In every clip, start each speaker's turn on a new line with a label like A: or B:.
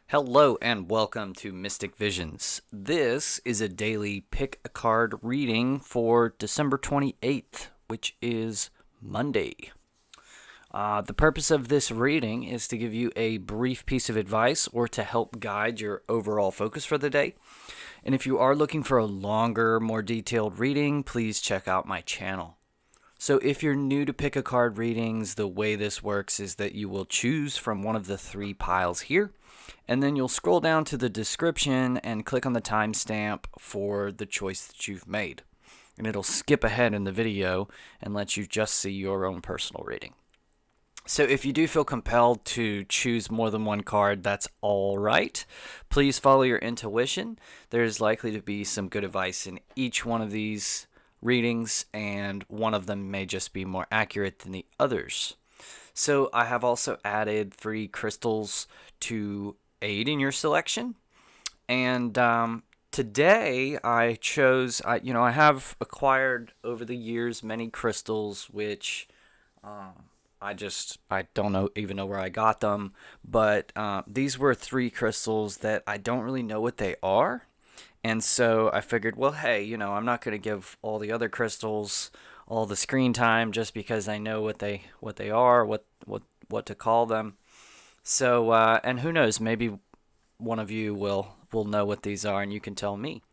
A: Hello and welcome to Mystic Visions. This is a daily pick a card reading for December 28th, which is Monday. The purpose of this reading is to give you a brief piece of advice or to help guide your overall focus for the day. And if you are looking for a longer, more detailed reading, please check out my channel. So if you're new to pick a card readings, the way this works is that you will choose from one of the three piles here, and then you'll scroll down to the description and click on the timestamp for the choice that you've made. And it'll skip ahead in the video and let you just see your own personal reading. So if you do feel compelled to choose more than one card, that's all right. Please follow your intuition. There's likely to be some good advice in each one of these readings, and one of them may just be more accurate than the others. So I have also added 3 crystals to aid in your selection. And today I chose, I have acquired over the years many crystals, which I don't even know where I got them. But these were 3 crystals that I don't really know what they are. And so I figured, well, hey, I'm not going to give all the other crystals all the screen time just because I know what they are, what to call them. So and who knows, maybe one of you will know what these are and you can tell me.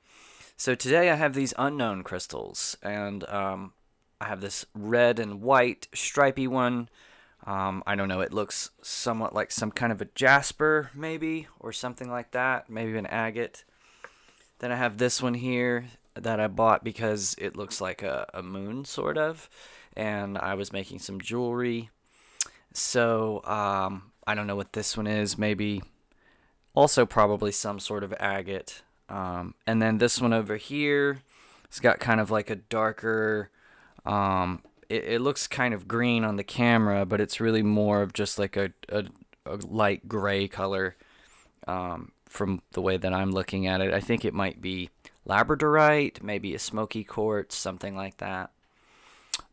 A: So today I have these unknown crystals, and I have this red and white stripy one. I don't know, it looks somewhat like some kind of a jasper maybe, or something like that, maybe an agate. Then I have this one here that I bought because it looks like a moon, sort of, and I was making some jewelry. So I don't know what this one is. Maybe also probably some sort of agate. And then this one over here, it's got kind of like a darker, it looks kind of green on the camera, but it's really more of just like a light gray color. From the way that I'm looking at it, I think it might be labradorite, maybe a smoky quartz, something like that.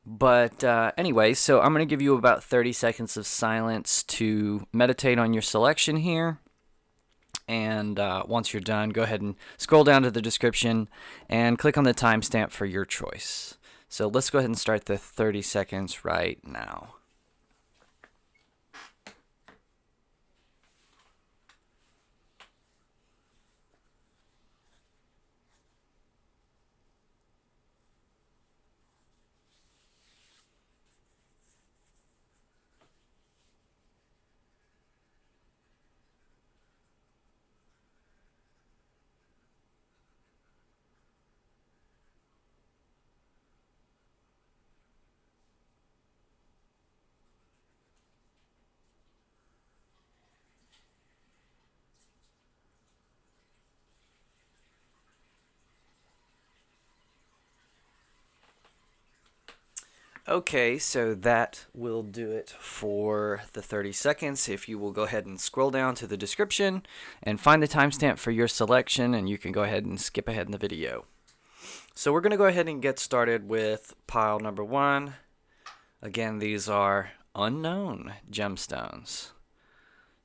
A: But anyway, so I'm going to give you about 30 seconds of silence to meditate on your selection here. And once you're done, go ahead and scroll down to the description and click on the timestamp for your choice. So let's go ahead and start the 30 seconds right now. Okay, so that will do it for the 30 seconds. If you will go ahead and scroll down to the description and find the timestamp for your selection, and you can go ahead and skip ahead in the video. So we're going to go ahead and get started with pile number 1. Again, these are unknown gemstones.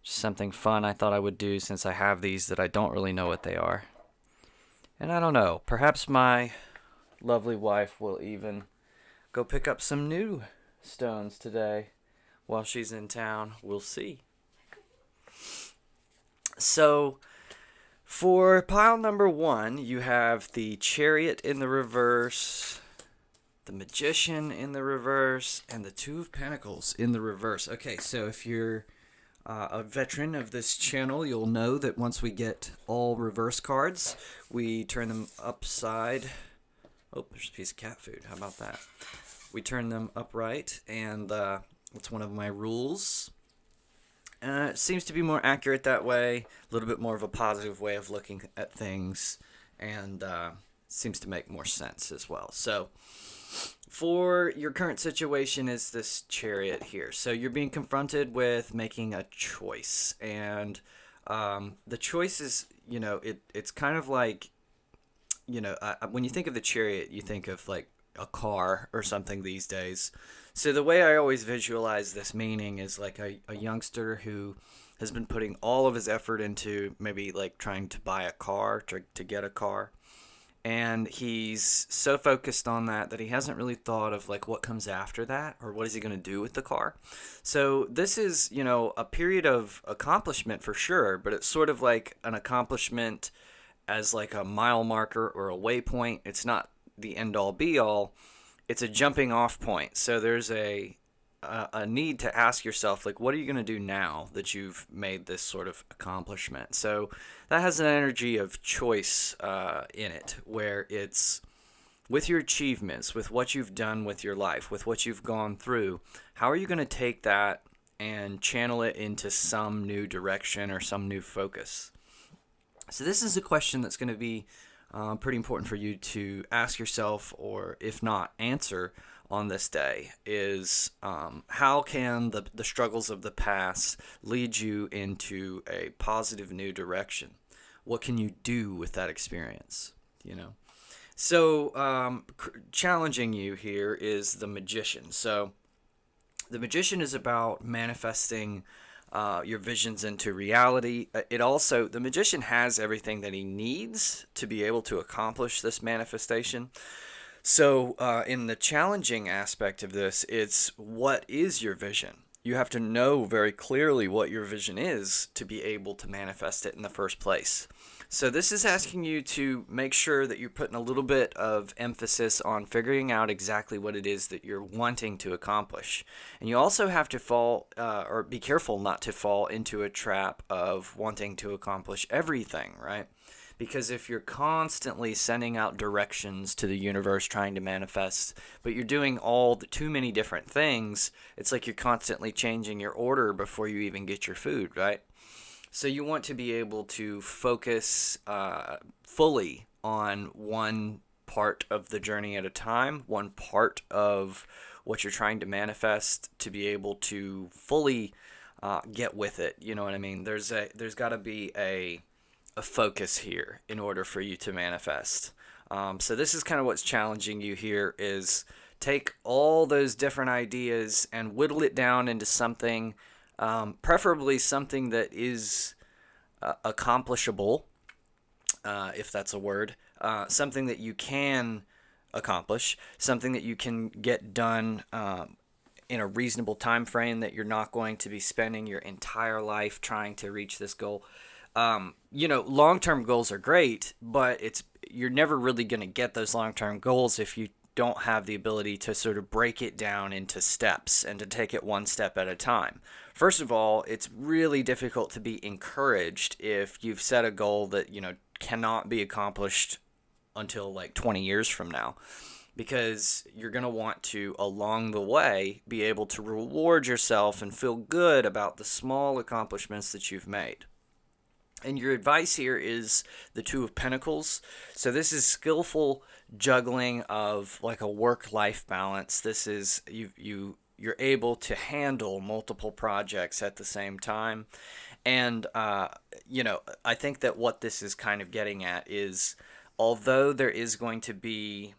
A: Just something fun I thought I would do since I have these that I don't really know what they are. And I don't know, perhaps my lovely wife will even go pick up some new stones today while she's in town. We'll see. So for pile number 1, you have the Chariot in the reverse, the Magician in the reverse, and the Two of Pentacles in the reverse. Okay, so if you're a veteran of this channel, you'll know that once we get all reverse cards, we turn them upside. Oh, there's a piece of cat food. How about that? We turn them upright, and it's one of my rules. It seems to be more accurate that way, a little bit more of a positive way of looking at things, and seems to make more sense as well. So for your current situation is this Chariot here. So you're being confronted with making a choice, and the choice is, it's kind of like, when you think of the Chariot, you think of like a car or something these days. So the way I always visualize this meaning is like a youngster who has been putting all of his effort into maybe like trying to buy a car, to get a car. And he's so focused on that that he hasn't really thought of like what comes after that, or what is he going to do with the car. So this is, a period of accomplishment for sure, but it's sort of like an accomplishment as like a mile marker or a waypoint. It's not the end all be all. It's a jumping off point. So there's a need to ask yourself, like, what are you going to do now that you've made this sort of accomplishment? So that has an energy of choice in it, where it's with your achievements, with what you've done with your life, with what you've gone through. How are you going to take that and channel it into some new direction or some new focus? So this is a question that's going to be pretty important for you to ask yourself, or if not, answer on this day, is how can the struggles of the past lead you into a positive new direction? What can you do with that experience? So challenging you here is the Magician. So the Magician is about manifesting your visions into reality. The Magician has everything that he needs to be able to accomplish this manifestation. So in the challenging aspect of this, it's what is your vision? You have to know very clearly what your vision is to be able to manifest it in the first place. So this is asking you to make sure that you're putting a little bit of emphasis on figuring out exactly what it is that you're wanting to accomplish. And you also have to or be careful not to fall into a trap of wanting to accomplish everything, right? Because if you're constantly sending out directions to the universe trying to manifest, but you're doing too many different things, it's like you're constantly changing your order before you even get your food, right? So you want to be able to focus fully on one part of the journey at a time, one part of what you're trying to manifest, to be able to fully get with it. You know what I mean? There's got to be a focus here in order for you to manifest. So this is kind of what's challenging you here, is take all those different ideas and whittle it down into something, preferably something that is accomplishable, if that's a word, something that you can accomplish, something that you can get done in a reasonable time frame, that you're not going to be spending your entire life trying to reach this goal. Long-term goals are great, but you're never really going to get those long-term goals if you don't have the ability to sort of break it down into steps and to take it one step at a time. First of all, it's really difficult to be encouraged if you've set a goal that, cannot be accomplished until like 20 years from now, because you're going to want to, along the way, be able to reward yourself and feel good about the small accomplishments that you've made. And your advice here is the Two of Pentacles. So this is skillful juggling of like a work-life balance. This is you're able to handle multiple projects at the same time. And I think that what this is kind of getting at is, although there is going to be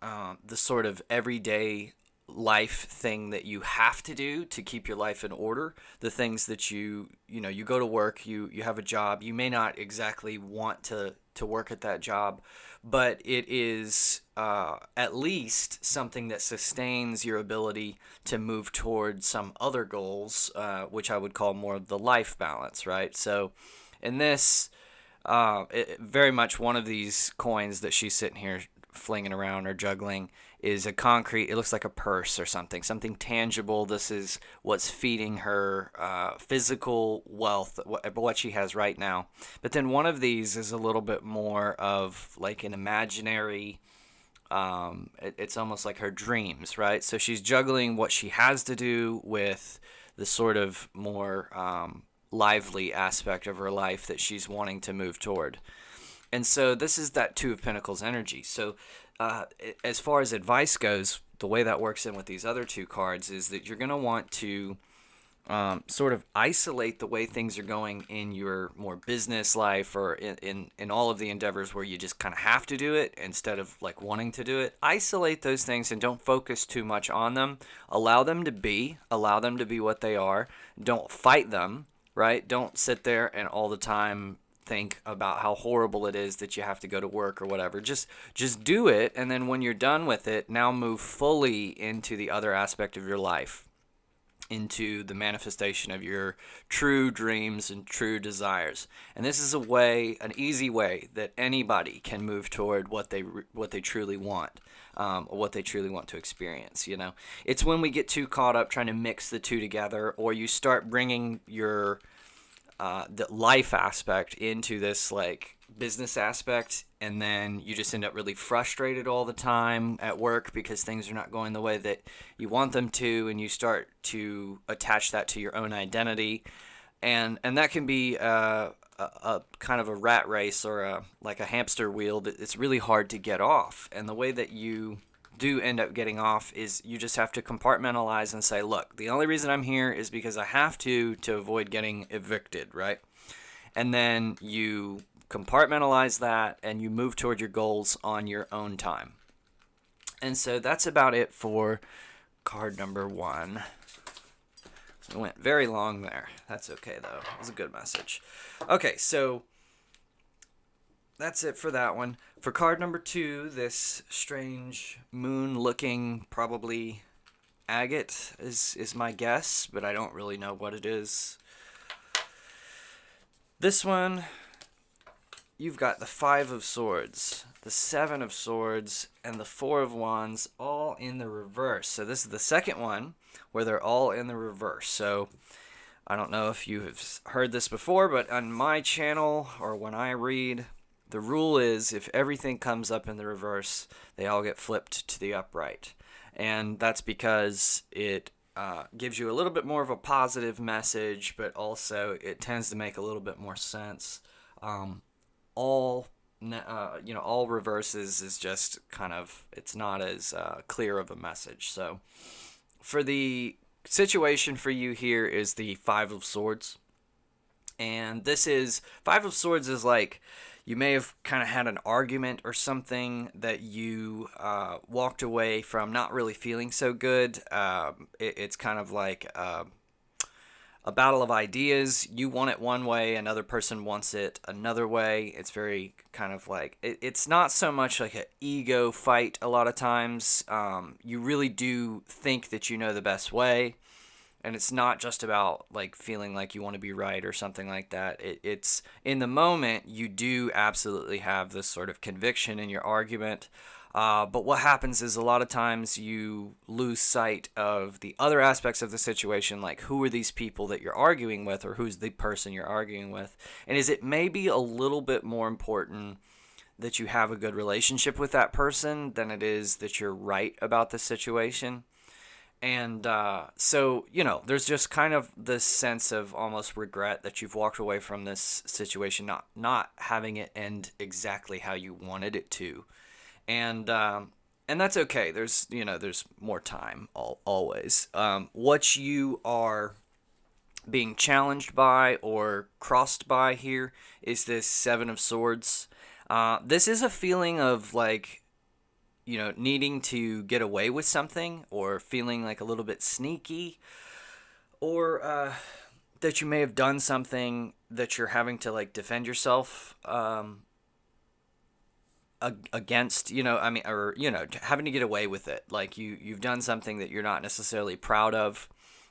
A: the sort of everyday life thing that you have to do to keep your life in order, the things that you go to work, you have a job, you may not exactly want to work at that job, but it is at least something that sustains your ability to move towards some other goals, which I would call more of the life balance, right? So in this, very much one of these coins that she's sitting here flinging around or juggling is a concrete, it looks like a purse or something tangible. This is what's feeding her physical wealth, what she has right now. But then one of these is a little bit more of like an imaginary, it's almost like her dreams, right? So she's juggling what she has to do with the sort of more lively aspect of her life that she's wanting to move toward. And so this is that Two of Pentacles energy. So as far as advice goes, the way that works in with these other two cards is that you're going to want to sort of isolate the way things are going in your more business life, or in all of the endeavors where you just kind of have to do it instead of like wanting to do it. Isolate those things and don't focus too much on them. Allow them to be what they are. Don't fight them. right? Don't sit there and all the time think about how horrible it is that you have to go to work or whatever. Just do it, and then when you're done with it, now move fully into the other aspect of your life, into the manifestation of your true dreams and true desires. And this is a way, an easy way that anybody can move toward what they truly want, or what they truly want to experience. You know, it's when we get too caught up trying to mix the two together, or you start bringing your the life aspect into this like business aspect, and then you just end up really frustrated all the time at work because things are not going the way that you want them to, and you start to attach that to your own identity, and that can be a kind of a rat race, or a like a hamster wheel that it's really hard to get off. And the way that you do end up getting off is you just have to compartmentalize and say, look, the only reason I'm here is because I have to avoid getting evicted, right? And then you compartmentalize that and you move toward your goals on your own time. And so that's about it for card number 1. It went very long there. That's okay, though. It was a good message. Okay, so that's it for that one. For card number 2, this strange moon-looking, probably agate is my guess, but I don't really know what it is. This one, you've got the 5 of Swords, the 7 of Swords, and the 4 of Wands all in the reverse. So this is the second one where they're all in the reverse. So I don't know if you have heard this before, but on my channel or when I read, the rule is if everything comes up in the reverse, they all get flipped to the upright. And that's because it gives you a little bit more of a positive message, but also it tends to make a little bit more sense. All reverses is just kind of, it's not as clear of a message. So for the situation for you here is the 5 of Swords. And this is, 5 of Swords is like, you may have kind of had an argument or something that you walked away from not really feeling so good. It's kind of like a battle of ideas. You want it one way, another person wants it another way. It's very kind of like, it's not so much like an ego fight a lot of times. You really do think that you know the best way. And it's not just about like feeling like you want to be right or something like that. It's in the moment you do absolutely have this sort of conviction in your argument. But what happens is a lot of times you lose sight of the other aspects of the situation, like who are these people that you're arguing with, or who's the person you're arguing with. And is it maybe a little bit more important that you have a good relationship with that person than it is that you're right about the situation? And so, there's just kind of this sense of almost regret that you've walked away from this situation, not having it end exactly how you wanted it to. And that's okay. There's more time always. What you are being challenged by or crossed by here is this 7 of Swords. This is a feeling of like, needing to get away with something, or feeling like a little bit sneaky, or that you may have done something that you're having to like defend yourself against, or having to get away with it. Like you've done something that you're not necessarily proud of,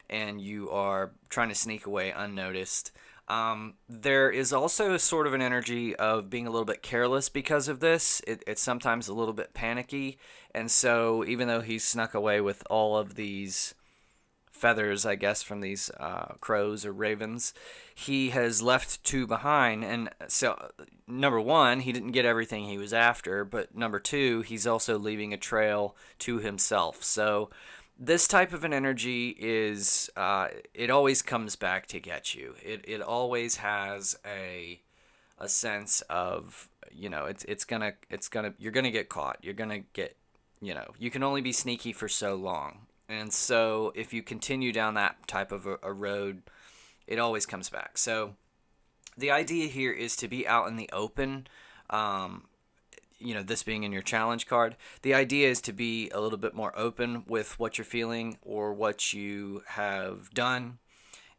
A: and you are trying to sneak away unnoticed. There is also sort of an energy of being a little bit careless because of this. It's sometimes a little bit panicky. And so even though he's snuck away with all of these feathers, I guess, from these crows or ravens, he has left 2 behind. And so, number 1, he didn't get everything he was after. But number 2, he's also leaving a trail to himself. So this type of an energy is, it always comes back to get you. It always has a sense of, it's gonna, you're gonna get caught. You're gonna get, you can only be sneaky for so long. And so if you continue down that type of a road, it always comes back. So the idea here is to be out in the open. This being in your challenge card, the idea is to be a little bit more open with what you're feeling or what you have done,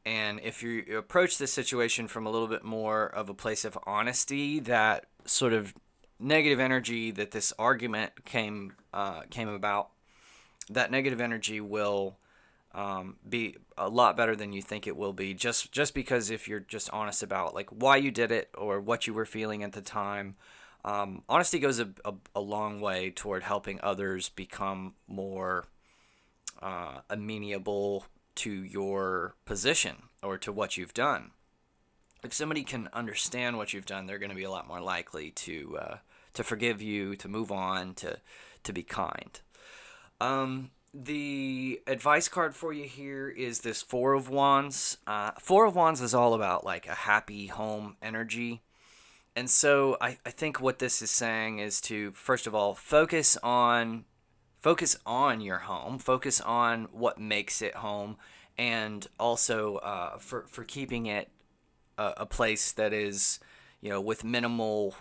A: And if you approach this situation from a little bit more of a place of honesty, that sort of negative energy that this argument came about, that negative energy will be a lot better than you think it will be. Just because if you're just honest about like why you did it or what you were feeling at the time, honesty goes a long way toward helping others become more amenable to your position or to what you've done. If somebody can understand what you've done, they're going to be a lot more likely to forgive you, to move on, to be kind. The advice card for you here is this Four of Wands. Four of Wands is all about like a happy home energy. And so I think what this is saying is to, first of all, focus on your home, focus on what makes it home, and also for keeping it a place that is, with minimal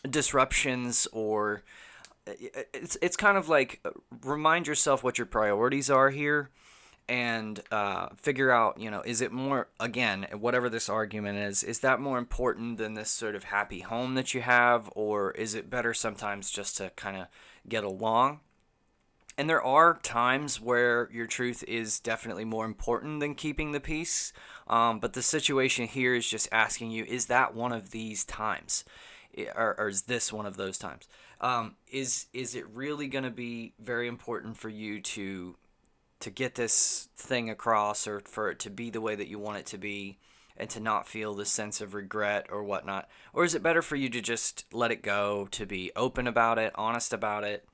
A: disruptions, or it's kind of like remind yourself what your priorities are here, and figure out, is it more, again, whatever this argument is that more important than this sort of happy home that you have, or is it better sometimes just to kind of get along? And there are times where your truth is definitely more important than keeping the peace. But the situation here is just asking you, is that one of these times? Or is this one of those times? Is it really going to be very important for you to get this thing across, or for it to be the way that you want it to be, and to not feel this sense of regret or whatnot? Or is it better for you to just let it go, to be open about it, honest about it,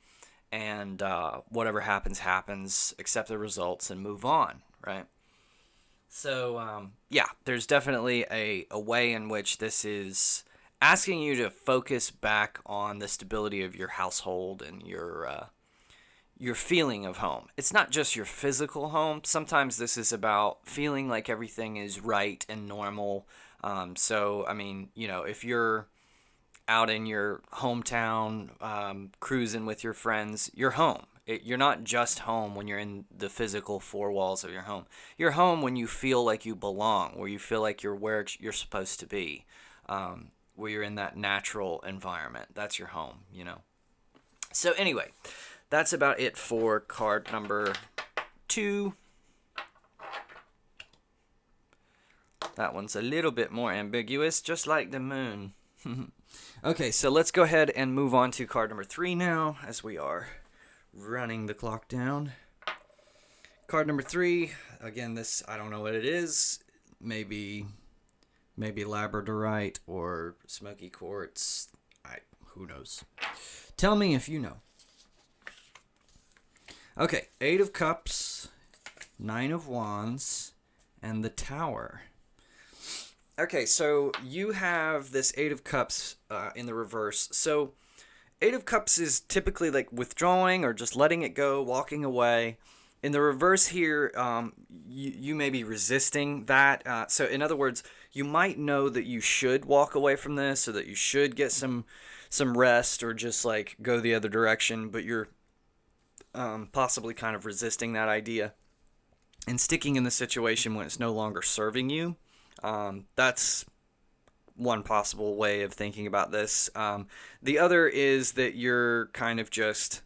A: and whatever happens, accept the results and move on, right? So, yeah, there's definitely a way in which this is asking you to focus back on the stability of your household and your feeling of home. It's not just your physical home. Sometimes this is about feeling like everything is right and normal. So, I mean, if you're out in your hometown, cruising with your friends, you're home. You're not just home when you're in the physical four walls of your home. You're home when you feel like you belong, where you feel like you're where you're supposed to be, where you're in that natural environment. That's your home. So anyway, that's about it for card number 2. That one's a little bit more ambiguous, just like the moon. Okay, so let's go ahead and move on to card number 3 now, as we are running the clock down. Card number 3, again, this, I don't know what it is. Maybe labradorite or smoky quartz. Who knows? Tell me if you know. Okay, 8 of Cups, 9 of Wands, and the Tower. Okay, so you have this 8 of Cups in the reverse. So 8 of Cups is typically like withdrawing or just letting it go, walking away. In the reverse here, you may be resisting that. So in other words, you might know that you should walk away from this, or that you should get some rest, or just like go the other direction, but you're possibly kind of resisting that idea and sticking in the situation when it's no longer serving you. That's one possible way of thinking about this. The other is that you're kind of just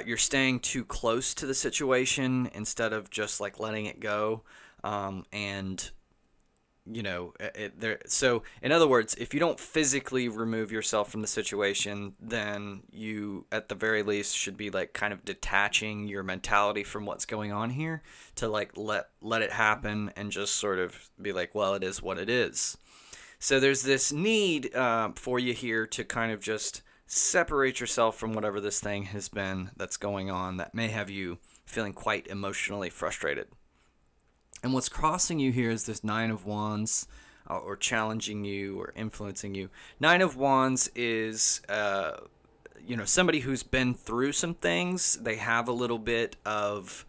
A: you're staying too close to the situation instead of just like letting it go. And so in other words, if you don't physically remove yourself from the situation, then you at the very least should be like kind of detaching your mentality from what's going on here, to like let it happen and just sort of be like, well, it is what it is. So there's this need for you here to kind of just separate yourself from whatever this thing has been that's going on that may have you feeling quite emotionally frustrated. And what's crossing you here is this 9 of Wands, or challenging you or influencing you. 9 of Wands is, somebody who's been through some things. They have a little bit of,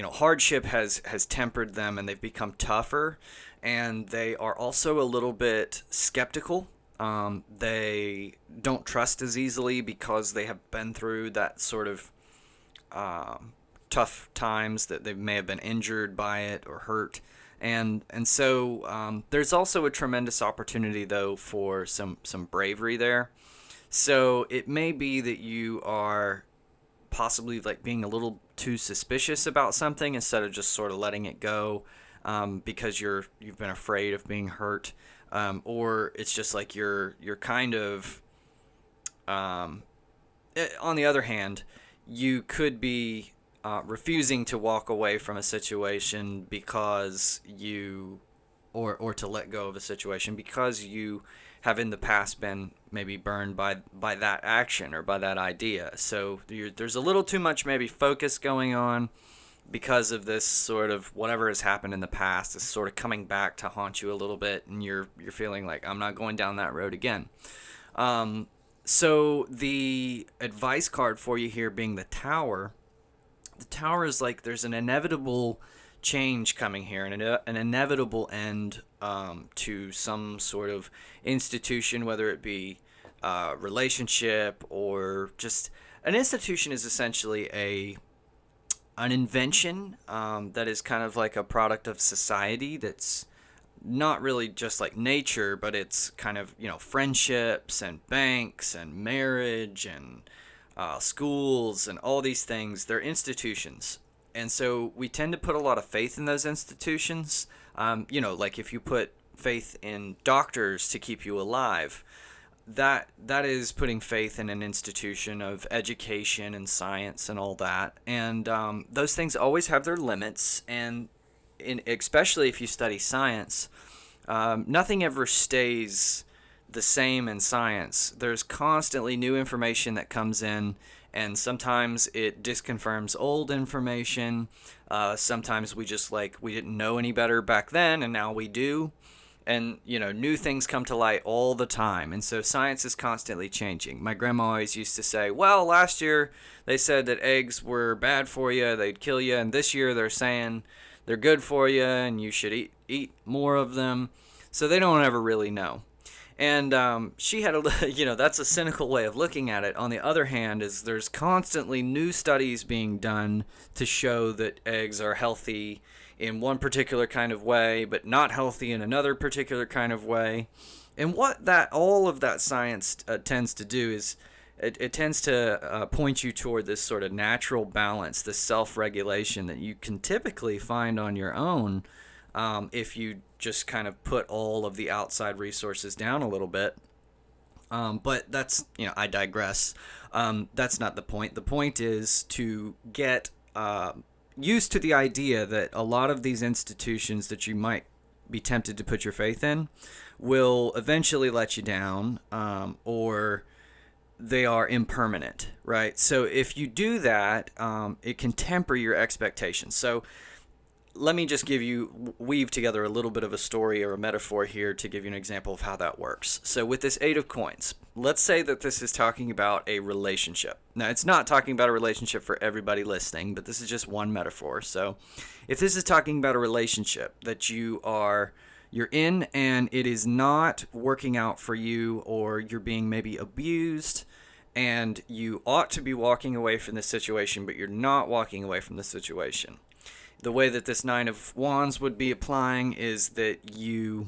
A: hardship has tempered them, and they've become tougher. And they are also a little bit skeptical. They don't trust as easily because they have been through that sort of tough times, that they may have been injured by it or hurt. And so there's also a tremendous opportunity, though, for some bravery there. So it may be that you are possibly like being a little too suspicious about something instead of just sort of letting it go, because you've been afraid of being hurt, or it's just like you're kind of on the other hand, you could be refusing to walk away from a situation because you, or to let go of a situation because you have in the past been maybe burned by that action or by that idea. So there's a little too much maybe focus going on because of this sort of whatever has happened in the past is sort of coming back to haunt you a little bit, and you're feeling like, I'm not going down that road again. So the advice card for you here being the Tower. The Tower is like there's an inevitable change coming here, and an inevitable end to some sort of institution, whether it be relationship or just an institution is essentially an invention that is kind of like a product of society that's not really just like nature, but it's kind of, friendships and banks and marriage and schools and all these things. They're institutions. And so we tend to put a lot of faith in those institutions. Like if you put faith in doctors to keep you alive, that is putting faith in an institution of education and science and all that. And those things always have their limits. And especially if you study science, nothing ever stays the same in science. There's constantly new information that comes in, and sometimes it disconfirms old information. Sometimes we didn't know any better back then, and now we do. And, new things come to light all the time. And so science is constantly changing. My grandma always used to say, well, last year they said that eggs were bad for you, they'd kill you, and this year they're saying they're good for you and you should eat more of them. So they don't ever really know. And she had that's a cynical way of looking at it. On the other hand, is there's constantly new studies being done to show that eggs are healthy in one particular kind of way, but not healthy in another particular kind of way. And what all of that science tends to do is it tends to point you toward this sort of natural balance, this self-regulation that you can typically find on your own if you just kind of put all of the outside resources down a little bit. But that's, I digress. That's not the point. The point is to get used to the idea that a lot of these institutions that you might be tempted to put your faith in will eventually let you down, or they are impermanent, right? So if you do that, it can temper your expectations. So let me just weave together a little bit of a story or a metaphor here to give you an example of how that works. So with this 8 of coins, let's say that this is talking about a relationship. Now, it's not talking about a relationship for everybody listening, but this is just one metaphor. So if this is talking about a relationship that you're in and it is not working out for you, or you're being maybe abused, and you ought to be walking away from this situation, but you're not walking away from the situation. The way that this 9 of Wands would be applying is that you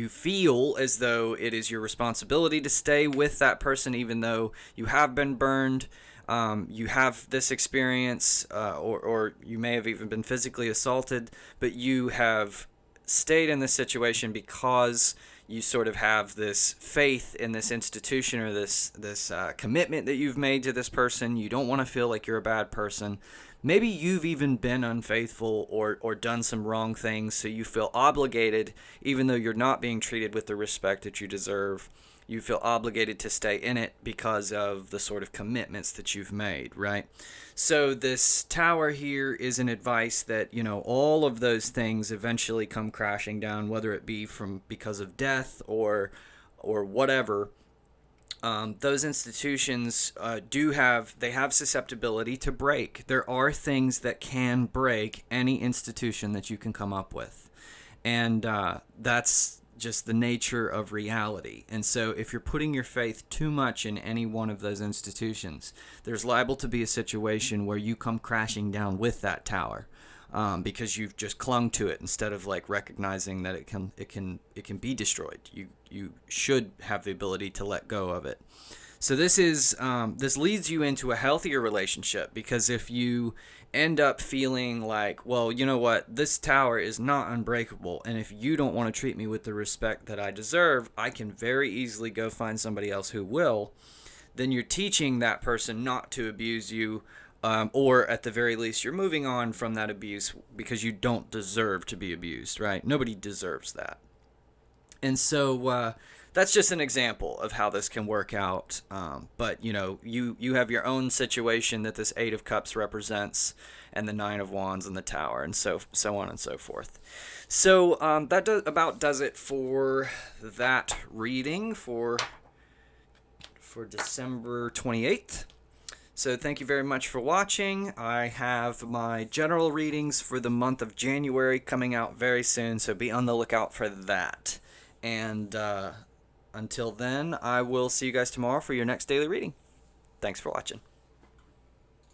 A: feel as though it is your responsibility to stay with that person, even though you have been burned, you have this experience, or you may have even been physically assaulted, but you have stayed in this situation because you sort of have this faith in this institution, or this commitment that you've made to this person. You don't want to feel like you're a bad person. Maybe you've even been unfaithful or done some wrong things, so you feel obligated, even though you're not being treated with the respect that you deserve. You feel obligated to stay in it because of the sort of commitments that you've made, right? So this Tower here is an advice that, all of those things eventually come crashing down, whether it be because of death or whatever. Those institutions have susceptibility to break. There are things that can break any institution that you can come up with. And that's just the nature of reality. And so if you're putting your faith too much in any one of those institutions, there's liable to be a situation where you come crashing down with that tower, because you've just clung to it instead of like recognizing that it can be destroyed. You should have the ability to let go of it. So this leads you into a healthier relationship, because if you end up feeling like, well, you know what, this tower is not unbreakable, and if you don't want to treat me with the respect that I deserve, I can very easily go find somebody else who will, then you're teaching that person not to abuse you, or at the very least, you're moving on from that abuse because you don't deserve to be abused, right? Nobody deserves that. And so that's just an example of how this can work out. But you have your own situation that this Eight of Cups represents, and the Nine of Wands and the Tower, and so on and so forth. So that about does it for that reading for December 28th. So thank you very much for watching. I have my general readings for the month of January coming out very soon, so be on the lookout for that. And until then, I will see you guys tomorrow for your next daily reading. Thanks for watching.